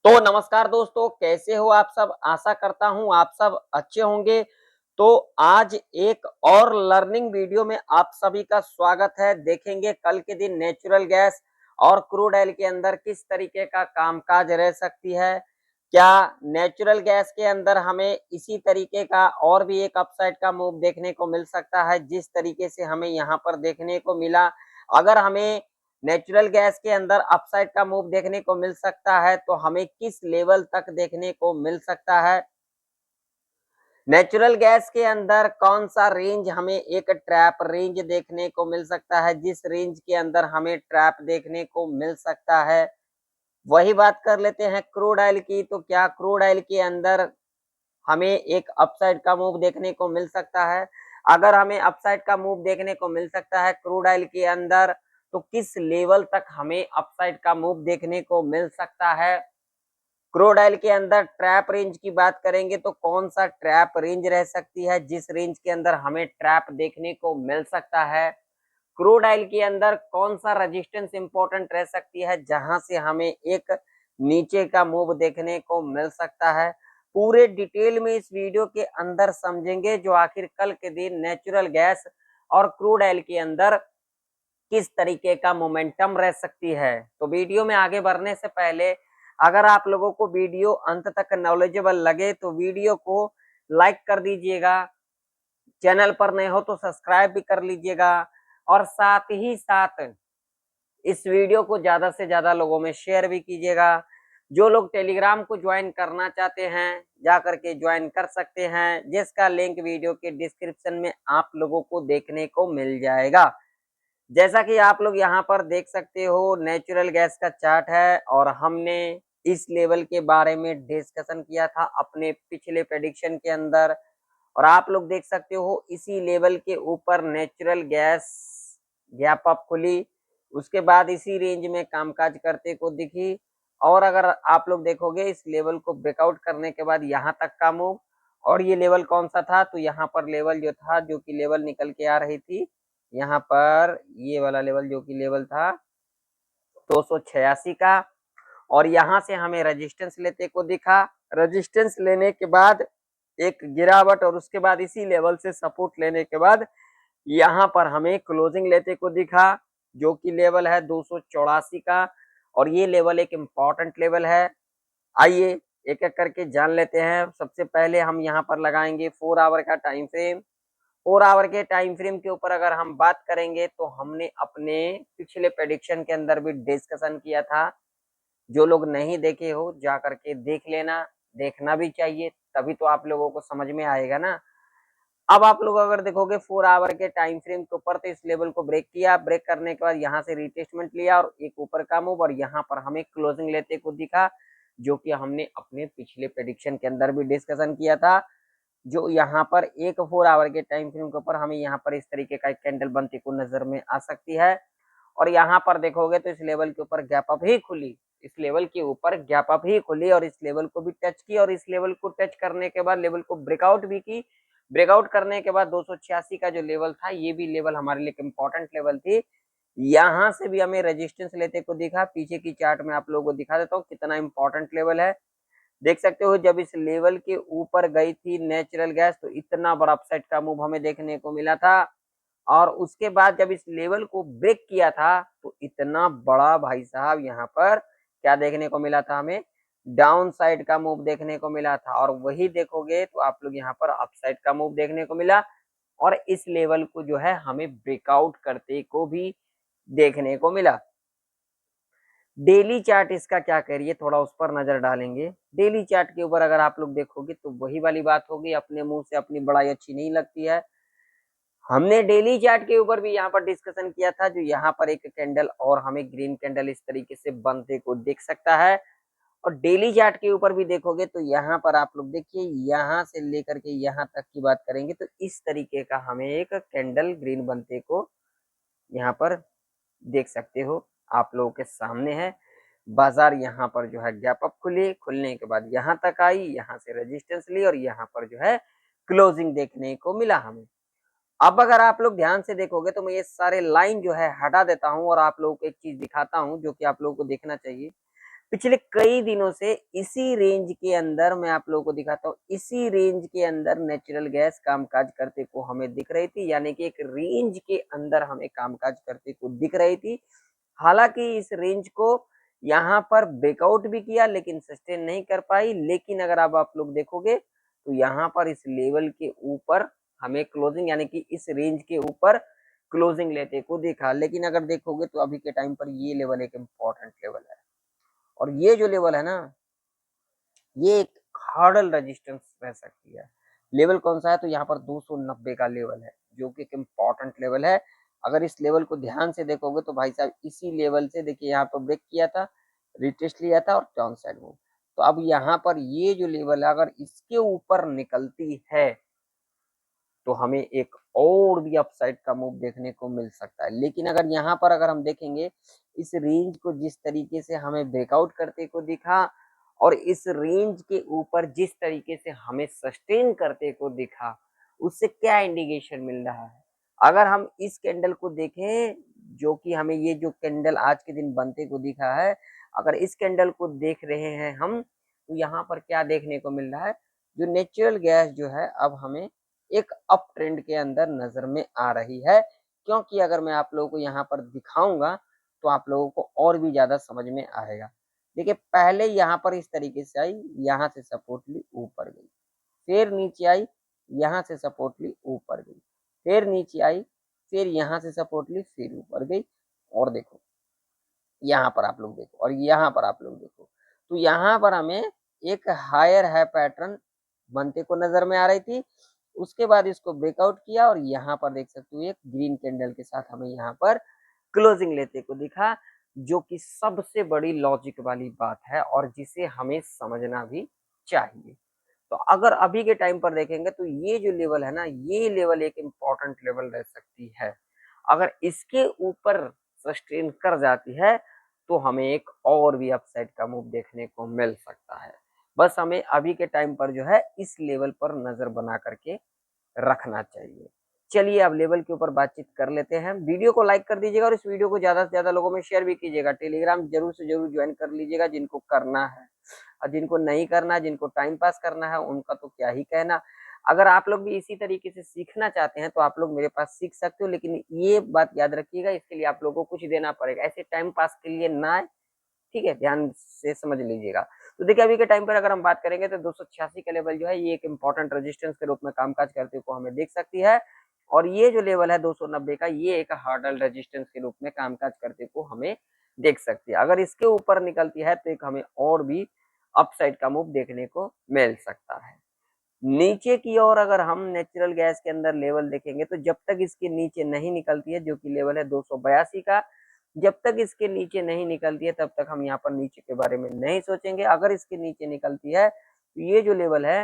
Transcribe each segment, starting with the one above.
तो नमस्कार दोस्तों, कैसे हो आप सब? आशा करता हूँ आप सब अच्छे होंगे। तो आज एक और लर्निंग वीडियो में आप सभी का स्वागत है। देखेंगे कल के दिन नेचुरल गैस और क्रूड ऑयल के अंदर किस तरीके का कामकाज रह सकती है। क्या नेचुरल गैस के अंदर हमें इसी तरीके का और भी एक अपसाइड का मूव देखने को मिल सकता है, जिस तरीके से हमें यहाँ पर देखने को मिला? अगर हमें नेचुरल गैस के अंदर अपसाइड का मूव देखने को मिल सकता है, तो हमें किस लेवल तक देखने को मिल सकता है? नेचुरल गैस के अंदर कौन-सा रेंज हमें एक ट्रैप रेंज देखने को मिल सकता है, जिस रेंज के अंदर हमें ट्रैप देखने को मिल सकता है? वही बात कर लेते हैं क्रूड ऑयल की, तो क्या क्रूड ऑयल के अंदर हमें एक अपसाइड का मूव देखने को मिल सकता है? अगर हमें अपसाइड का मूव देखने को मिल सकता है क्रूड ऑयल के अंदर, तो किस लेवल तक हमें अपसाइड का मूव देखने को मिल सकता है? क्रूड ऑयल के अंदर ट्रैप रेंज की बात करेंगे तो कौन-सा ट्रैप रेंज रह सकती है, जिस रेंज के अंदर हमें ट्रैप देखने को मिल सकता है? क्रूड ऑयल के अंदर कौन-सा रेजिस्टेंस इम्पोर्टेंट रह सकती है, जहां से हमें एक नीचे का मूव देखने को मिल सकता है? पूरे डिटेल में इस वीडियो के अंदर समझेंगे, जो आखिर कल के दिन नेचुरल गैस और क्रूड ऑयल के अंदर किस तरीके का मोमेंटम रह सकती है। तो वीडियो में आगे बढ़ने से पहले अगर आप लोगों को वीडियो अंत तक नॉलेजेबल लगे तो वीडियो को लाइक कर दीजिएगा, चैनल पर नए हो तो सब्सक्राइब भी कर लीजिएगा और साथ ही साथ इस वीडियो को ज़्यादा से ज़्यादा लोगों में शेयर भी कीजिएगा। जो लोग टेलीग्राम को ज्वाइन करना चाहते हैं, जा कर के ज्वाइन कर सकते हैं, जिसका लिंक वीडियो के डिस्क्रिप्शन में आप लोगों को देखने को मिल जाएगा। जैसा कि आप लोग यहाँ पर देख सकते हो, नेचुरल गैस का चार्ट है और हमने इस लेवल के बारे में डिस्कशन किया था अपने पिछले प्रेडिक्शन के अंदर। और आप लोग देख सकते हो इसी लेवल के ऊपर नेचुरल गैस गैप अप खुली, उसके बाद इसी रेंज में कामकाज करते को दिखी। और अगर आप लोग देखोगे इस लेवल को ब्रेकआउट करने के बाद यहाँ तक का मूव, और ये लेवल कौन सा था, तो यहाँ पर लेवल जो था, जो कि लेवल निकल के आ रही थी यहाँ पर, ये वाला लेवल जो कि लेवल था 286 का। और यहाँ से हमें रेजिस्टेंस लेते को दिखा। रेजिस्टेंस लेने के बाद एक गिरावट और उसके बाद इसी लेवल से सपोर्ट लेने के बाद यहाँ पर हमें क्लोजिंग लेते को दिखा, जो कि लेवल है 284 का। और ये लेवल एक इम्पॉर्टेंट लेवल है। आइए एक-एक करके जान लेते हैं। सबसे पहले हम यहाँ पर लगाएंगे 4 आवर का टाइम फ्रेम। 4 आवर के टाइम फ्रेम के ऊपर अगर हम बात करेंगे तो हमने अपने पिछले प्रेडिक्शन के अंदर भी डिस्कशन किया था। जो लोग नहीं देखे हो जा करके देख लेना, देखना भी चाहिए, तभी तो आप लोगों को समझ में आएगा ना। अब आप लोग अगर देखोगे 4 आवर के टाइम फ्रेम के ऊपर, तो इस लेवल को ब्रेक किया, ब्रेक करने के बाद यहाँ से रिटेस्टमेंट लिया और एक ऊपर का मूव, और यहाँ पर हमें क्लोजिंग लेते को दिखा, जो कि हमने अपने पिछले प्रेडिक्शन के अंदर भी डिस्कशन किया था। जो यहाँ पर एक 4 आवर के टाइम फ्रेम के ऊपर हमें यहाँ पर इस तरीके का एक कैंडल बनती को नजर में आ सकती है। और यहाँ पर देखोगे तो इस लेवल के ऊपर गैप अप ही खुली, इस लेवल के ऊपर गैप अप ही खुली और इस लेवल को भी टच की, और इस लेवल को टच करने के बाद लेवल को ब्रेकआउट भी की। ब्रेकआउट करने के बाद 286 का जो लेवल था, ये भी लेवल हमारे लिए इम्पोर्टेंट लेवल थी। यहाँ से भी हमें रेजिस्टेंस लेते को दिखा। पीछे की चार्ट में आप लोगों को दिखा देता हूँ कितना इंपॉर्टेंट लेवल है। देख सकते हो जब इस लेवल के ऊपर गई थी नेचुरल गैस, तो इतना बड़ा अपसाइड का मूव हमें देखने को मिला था। और उसके बाद जब इस लेवल को ब्रेक किया था, तो इतना बड़ा भाई साहब यहाँ पर क्या देखने को मिला था, हमें डाउन साइड का मूव देखने को मिला था। और वही देखोगे तो आप लोग यहाँ पर अपसाइड का मूव देखने को मिला, और इस लेवल को जो है हमें ब्रेकआउट करते को भी देखने को मिला। डेली चार्ट इसका क्या करिए, थोड़ा उस पर नजर डालेंगे। डेली चार्ट के ऊपर अगर आप लोग देखोगे तो वही वाली बात होगी, अपने मुंह से अपनी बड़ाई अच्छी नहीं लगती है। हमने डेली चार्ट के ऊपर भी यहाँ पर डिस्कशन किया था, जो यहाँ पर एक कैंडल और हमें ग्रीन कैंडल इस तरीके से बनते को देख सकता है। और डेली चार्ट के ऊपर भी देखोगे तो यहाँ पर आप लोग देखिए, यहाँ से लेकर के यहाँ तक की बात करेंगे तो इस तरीके का हमें एक कैंडल ग्रीन बनते को यहाँ पर देख सकते हो, आप लोगों के सामने है। बाजार यहाँ पर जो है गैप अप खुली, खुलने के बाद यहाँ तक आई, यहाँ से रेजिस्टेंस ली और यहाँ पर जो है क्लोजिंग देखने को मिला हमें। अब अगर आप लोग ध्यान से देखोगे तो मैं ये सारे लाइन जो है हटा देता हूँ और आप लोगों को एक चीज दिखाता हूँ, जो कि आप लोगों को देखना चाहिए। पिछले कई दिनों से इसी रेंज के अंदर मैं आप लोगों को दिखाता हूँ, इसी रेंज के अंदर नेचुरल गैस कामकाज करते को हमें दिख रही थी, यानी कि एक रेंज के अंदर हमें कामकाज करते को दिख रही थी। हालांकि इस रेंज को यहाँ पर ब्रेकआउट भी किया लेकिन सस्टेन नहीं कर पाई, लेकिन अगर अब आप लोग देखोगे तो यहाँ पर इस लेवल के ऊपर हमें क्लोजिंग यानी कि इस रेंज के ऊपर क्लोजिंग लेते को देखा। लेकिन अगर देखोगे तो अभी के टाइम पर ये लेवल एक इम्पॉर्टेंट लेवल है, और ये जो लेवल है ना, ये एक हार्डल रेजिस्टेंस रह सकती है। लेवल कौन सा है, तो यहाँ पर 290 का लेवल है, जो कि एक इम्पॉर्टेंट लेवल है। अगर इस लेवल को ध्यान से देखोगे तो भाई साहब इसी लेवल से देखिए यहाँ पर ब्रेक किया था, रिटेस्ट लिया था और डाउन साइड मूव। तो अब यहाँ पर ये जो लेवल है अगर इसके ऊपर निकलती है तो हमें एक और भी अपसाइड का मूव देखने को मिल सकता है। लेकिन अगर यहाँ पर अगर हम देखेंगे इस रेंज को जिस तरीके से हमें ब्रेकआउट करते को दिखा और इस रेंज के ऊपर जिस तरीके से हमें सस्टेन करते को दिखा, उससे क्या इंडिकेशन मिल रहा है। अगर हम इस कैंडल को देखें, जो कि हमें ये जो कैंडल आज के दिन बनते को दिखा है, अगर इस कैंडल को देख रहे हैं हम, तो यहाँ पर क्या देखने को मिल रहा है, जो नेचुरल गैस जो है अब हमें एक अप ट्रेंड के अंदर नजर में आ रही है। क्योंकि अगर मैं आप लोगों को यहाँ पर दिखाऊंगा तो आप लोगों को और भी ज्यादा समझ में आएगा। देखिए पहले यहाँ पर इस तरीके से आई, यहाँ से सपोर्ट ली ऊपर गई, फिर नीचे आई, यहाँ से सपोर्ट ली ऊपर गई, फिर नीचे आई, फिर यहाँ से सपोर्ट ली फिर ऊपर गई। और देखो यहाँ पर आप लोग देखो और यहाँ पर आप लोग देखो, तो यहाँ पर हमें एक हायर है पैटर्न बनते को नजर में आ रही थी। उसके बाद इसको ब्रेकआउट किया और यहाँ पर देख सकते हो एक ग्रीन कैंडल के साथ हमें यहाँ पर क्लोजिंग लेते को दिखा, जो कि सबसे बड़ी लॉजिक वाली बात है और जिसे हमें समझना भी चाहिए। तो अगर अभी के टाइम पर देखेंगे तो ये जो लेवल है ना, ये लेवल एक इम्पॉर्टेंट लेवल रह सकती है। अगर इसके ऊपर सस्टेन कर जाती है तो हमें एक और भी अपसाइड का मूव देखने को मिल सकता है। बस हमें अभी के टाइम पर जो है इस लेवल पर नजर बना करके रखना चाहिए। चलिए अब लेवल के ऊपर बातचीत कर लेते हैं। वीडियो को लाइक कर दीजिएगा और इस वीडियो को ज्यादा से ज्यादा लोगों में शेयर भी कीजिएगा। टेलीग्राम जरूर से जरूर ज्वाइन कर लीजिएगा जिनको करना है, और जिनको नहीं करना, जिनको टाइम पास करना है उनका तो क्या ही कहना। अगर आप लोग भी इसी तरीके से सीखना चाहते हैं तो आप लोग मेरे पास सीख सकते हो, लेकिन ये बात याद रखिएगा इसके लिए आप लोगों को कुछ देना पड़ेगा, ऐसे टाइम पास के लिए ना आए। ठीक है, ध्यान से समझ लीजिएगा। तो देखिए अभी के टाइम पर अगर हम बात करेंगे तो 286 का लेवल जो है ये एक इंपॉर्टेंट रेजिस्टेंस के रूप में कामकाज करते हुए हमें देख सकती है, और ये जो लेवल है 290 का ये एक हार्डल रेजिस्टेंस के रूप में कामकाज करते हुए हमें देख सकती है। अगर इसके ऊपर निकलती है तो एक हमें और भी अपसाइड का मूव देखने को मिल सकता है। नीचे की ओर अगर हम नेचुरल गैस के अंदर लेवल देखेंगे तो जब तक इसके नीचे नहीं निकलती है, जो कि लेवल है 282 का, जब तक इसके नीचे नहीं निकलती है तब तक हम यहाँ पर नीचे के बारे में नहीं सोचेंगे। अगर इसके नीचे निकलती है तो ये जो लेवल है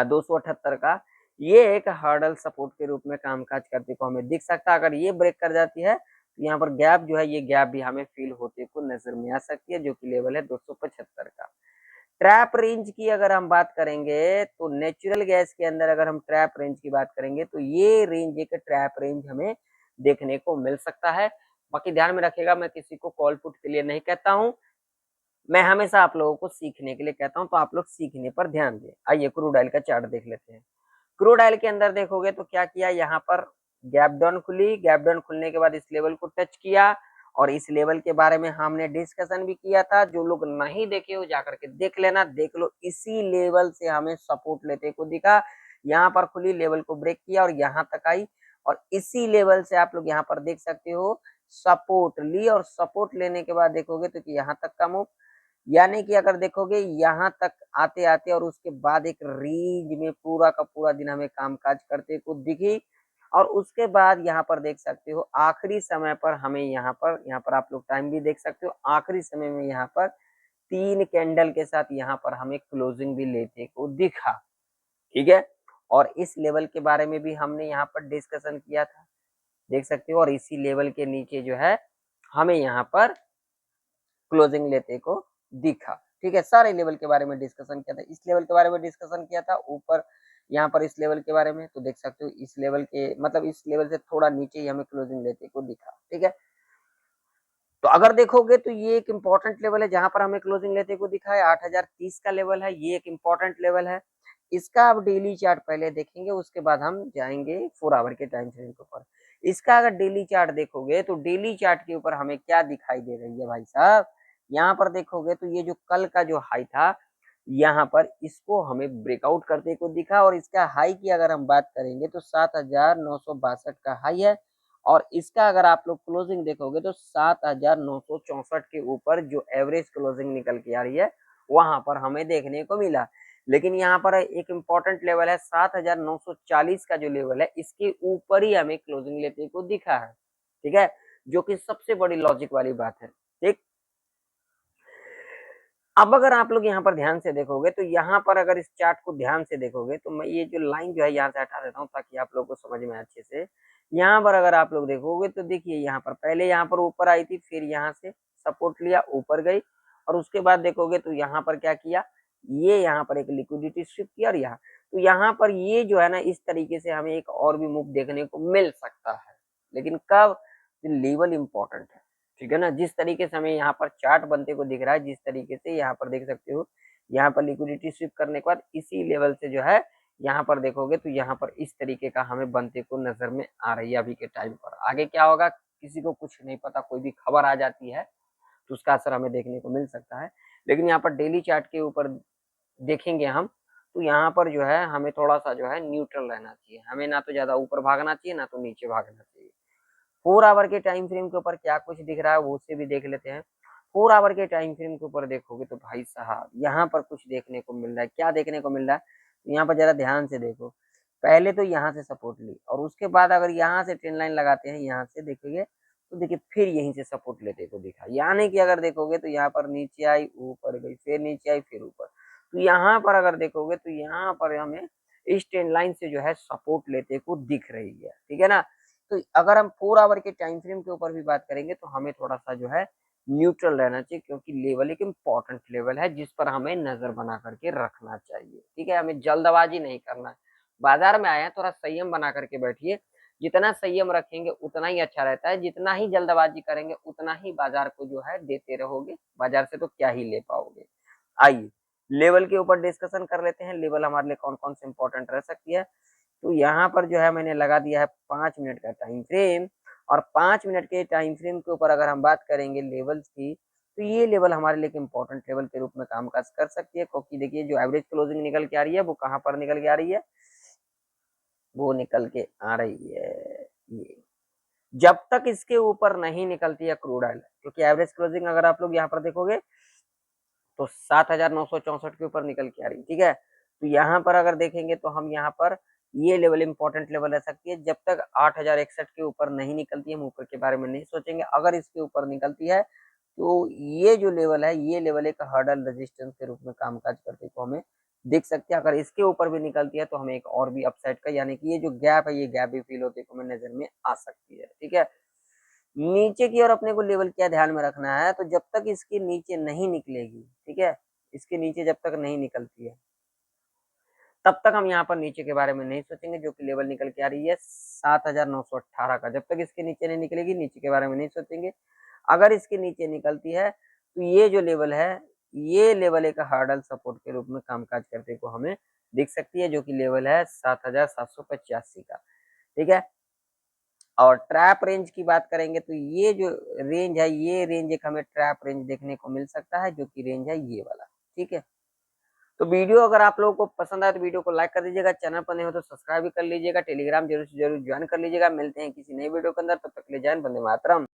278 का, ये एक हार्डल सपोर्ट के रूप में कामकाज करते को हमें दिख सकता है। अगर ये ब्रेक कर जाती है तो यहाँ पर गैप जो है, ये गैप भी हमें फील होते को नजर में आ सकती है, जो कि लेवल है 275 का। ट्रैप रेंज की अगर हम बात करेंगे तो नेचुरल गैस के अंदर अगर हम ट्रैप रेंज की बात करेंगे तो ये रेंज एक ट्रैप रेंज हमें देखने को मिल सकता है। बाकी ध्यान में रखिएगा, मैं किसी को कॉल पुट के लिए नहीं कहता हूँ, मैं हमेशा आप लोगों को सीखने के लिए कहता हूँ, तो आप लोग सीखने पर ध्यान दें। आइए क्रूड ऑयल का चार्ट देख लेते हैं। क्रूड ऑयल के अंदर देखोगे तो क्या किया, यहाँ पर गैप डाउन खुली, गैप डाउन खुलने के बाद इस लेवल को टच किया, और इस लेवल के बारे में हमने डिस्कशन भी किया था। जो लोग नहीं देखे हो जाकर के देख लेना, देख लो। इसी लेवल से हमें सपोर्ट लेते को दिखा, यहाँ पर खुली, लेवल को ब्रेक किया और यहाँ तक आई, और इसी लेवल से आप लोग यहाँ पर देख सकते हो सपोर्ट ली, और सपोर्ट लेने के बाद देखोगे तो कि यहाँ तक का मूव, यानी कि अगर देखोगे यहाँ तक आते आते और उसके बाद एक रेंज में पूरा का पूरा दिन हमें कामकाज करते को दिखी, और उसके बाद यहाँ पर देख सकते हो आखिरी समय पर हमें यहाँ पर आप लोग टाइम भी देख सकते हो, आखिरी समय में यहाँ पर 3 कैंडल के साथ यहाँ पर हमें क्लोजिंग भी लेते को दिखा। ठीक है, और इस लेवल के बारे में भी हमने यहाँ पर डिस्कशन किया था, देख सकते हो। और इसी लेवल के नीचे जो है हमें यहाँ पर क्लोजिंग लेते को दिखा। ठीक है, सारे लेवल के बारे में डिस्कशन किया था, इस लेवल के बारे में डिस्कशन किया था ऊपर यहाँ पर इस लेवल के बारे में, तो देख सकते हो इस लेवल के मतलब इस लेवल से थोड़ा नीचे ही हमें क्लोजिंग लेते को दिखा। ठीक है, तो अगर देखोगे तो ये एक इम्पोर्टेंट लेवल है जहां पर हमें क्लोजिंग लेते को दिखा है 8030 का लेवल है, ये एक इम्पोर्टेंट लेवल है। इसका आप डेली चार्ट पहले देखेंगे, उसके बाद हम जाएंगे 4 आवर के टाइम फ्रेम के ऊपर। इसका अगर डेली चार्ट देखोगे तो डेली चार्ट के ऊपर हमें क्या दिखाई दे रही है भाई साहब, यहाँ पर देखोगे तो ये जो कल का जो हाई था, यहाँ पर इसको हमें ब्रेकआउट करते को दिखा, और इसका हाई की अगर हम बात करेंगे तो 7962 का हाई है, और इसका अगर आप लोग क्लोजिंग देखोगे तो 7964 के ऊपर जो एवरेज क्लोजिंग निकल के आ रही है वहां पर हमें देखने को मिला। लेकिन यहाँ पर एक इम्पोर्टेंट लेवल है 7940 का जो लेवल है, इसके ऊपर ही हमें क्लोजिंग लेते को दिखा है, ठीक है, जो कि सबसे बड़ी लॉजिक वाली बात है। ठीक, अब अगर आप लोग यहाँ पर ध्यान से देखोगे तो यहाँ पर अगर इस चार्ट को ध्यान से देखोगे तो मैं ये जो लाइन जो है यहाँ से हटा देता हूँ ताकि आप लोग को समझ में अच्छे से। यहाँ पर अगर आप लोग देखोगे तो देखिए यहाँ पर पहले यहाँ पर ऊपर आई थी, फिर यहाँ से सपोर्ट लिया, ऊपर गई, और उसके बाद देखोगे तो यहाँ पर क्या किया, ये यहाँ पर एक लिक्विडिटी स्विप किया, और यहाँ तो यहाँ पर ये जो है ना इस तरीके से हमें एक और भी मूव देखने को मिल सकता है, लेकिन कब, लेवल इंपॉर्टेंट है, ठीक है ना। जिस तरीके से हमें यहाँ पर चार्ट बनते को दिख रहा है, जिस तरीके से यहाँ पर देख सकते हो, यहाँ पर लिक्विडिटी स्विप करने के बाद इसी लेवल से जो है यहाँ पर देखोगे तो यहाँ पर इस तरीके का हमें बनते को नजर में आ रही है अभी के टाइम पर। आगे क्या होगा किसी को कुछ नहीं पता, कोई भी खबर आ जाती है तो उसका असर हमें देखने को मिल सकता है। लेकिन यहाँ पर डेली चार्ट के ऊपर देखेंगे हम तो यहाँ पर जो है हमें थोड़ा सा जो है न्यूट्रल रहना चाहिए, हमें ना तो ज्यादा ऊपर भागना चाहिए ना तो नीचे भागना चाहिए। 4 आवर के टाइम फ्रेम के ऊपर क्या कुछ दिख रहा है वो उसे भी देख लेते हैं। 4 आवर के टाइम फ्रेम के ऊपर देखोगे तो भाई साहब यहाँ पर कुछ देखने को मिल रहा है, क्या देखने को मिल रहा है, तो यहाँ पर जरा ध्यान से देखो। पहले तो यहाँ से सपोर्ट ली, और उसके बाद अगर यहाँ से ट्रेंड लाइन लगाते हैं, यहाँ से देखोगे तो देखिए फिर यहीं से सपोर्ट लेते को दिखा, यानी कि अगर देखोगे तो यहाँ पर नीचे आई, ऊपर गई, फिर नीचे आई, फिर ऊपर। तो यहाँ पर अगर देखोगे तो यहाँ पर हमें इस ट्रेंड लाइन से जो है सपोर्ट लेते को दिख रही है, ठीक है ना। तो अगर हम 4 आवर के टाइम फ्रेम के ऊपर भी बात करेंगे तो हमें थोड़ा सा जो है न्यूट्रल रहना चाहिए, क्योंकि लेवल एक इम्पॉर्टेंट लेवल है जिस पर हमें नजर बना करके रखना चाहिए, ठीक है। हमें जल्दबाजी नहीं करना है, बाजार में आए हैं थोड़ा संयम बना करके बैठिए, जितना संयम रखेंगे उतना ही अच्छा रहता है, जितना ही जल्दबाजी करेंगे उतना ही बाजार को जो है देते रहोगे, बाजार से तो क्या ही ले पाओगे। आइए लेवल के ऊपर डिस्कशन कर लेते हैं, लेवल हमारे लिए कौन कौन से इंपॉर्टेंट रह सकती है। तो यहाँ पर जो है मैंने लगा दिया है 5 मिनट का टाइम फ्रेम, और 5 मिनट के टाइम फ्रेम के ऊपर अगर हम बात करेंगे लेवल्स की तो ये लेवल हमारे लिए इम्पोर्टेंट लेवल के रूप में कामकाज कर सकती है, क्योंकि देखिए जो एवरेज क्लोजिंग निकल के आ रही है वो कहाँ पर निकल के आ रही है, वो निकल के आ रही है ये, जब तक इसके ऊपर नहीं निकलती है क्रूड ऑयल, क्योंकि एवरेज क्लोजिंग अगर आप लोग यहाँ पर देखोगे तो 7964 के ऊपर निकल के आ रही, ठीक है। तो यहाँ पर अगर देखेंगे तो हम यहाँ पर ये लेवल इंपॉर्टेंट लेवल रह सकती है, जब तक 8061 के ऊपर नहीं निकलती है हम ऊपर के बारे में नहीं सोचेंगे, अगर इसके ऊपर निकलती है तो ये जो लेवल है ये लेवल एक हर्डल रेजिस्टेंस के रूप में कामकाज करते को हमें दिख सकती है। अगर इसके ऊपर भी निकलती है तो हमें एक और भी अपसाइड का, यानी कि ये जो गैप है ये गैप भी फील होते को हमें नजर में आ सकती है, ठीक है। नीचे की ओर अपने को लेवल क्या ध्यान में रखना है, तो जब तक इसके नीचे नहीं निकलेगी, ठीक है, इसके नीचे जब तक नहीं निकलती है तब तक हम यहाँ पर नीचे के बारे में नहीं सोचेंगे, जो कि लेवल निकल के आ रही है 7918 का। जब तक इसके नीचे नहीं निकलेगी नीचे के बारे में नहीं सोचेंगे, अगर इसके नीचे निकलती है तो ये जो लेवल है ये लेवल एक हार्डल सपोर्ट के रूप में कामकाज करते को हमें दिख सकती है, जो कि लेवल है 7785 का, ठीक है। और ट्रैप रेंज की बात करेंगे तो ये जो रेंज है ये रेंज एक हमें ट्रैप रेंज देखने को मिल सकता है, जो कि रेंज है ये वाला, ठीक है। तो वीडियो अगर आप लोगों को पसंद आए तो वीडियो को लाइक कर दीजिएगा, चैनल पर नहीं हो तो सब्सक्राइब भी कर लीजिएगा, टेलीग्राम जरूर से जरूर ज्वाइन कर लीजिएगा। मिलते हैं किसी नई वीडियो के अंदर, तब तक के लिए जय हिंद, वंदे मातरम।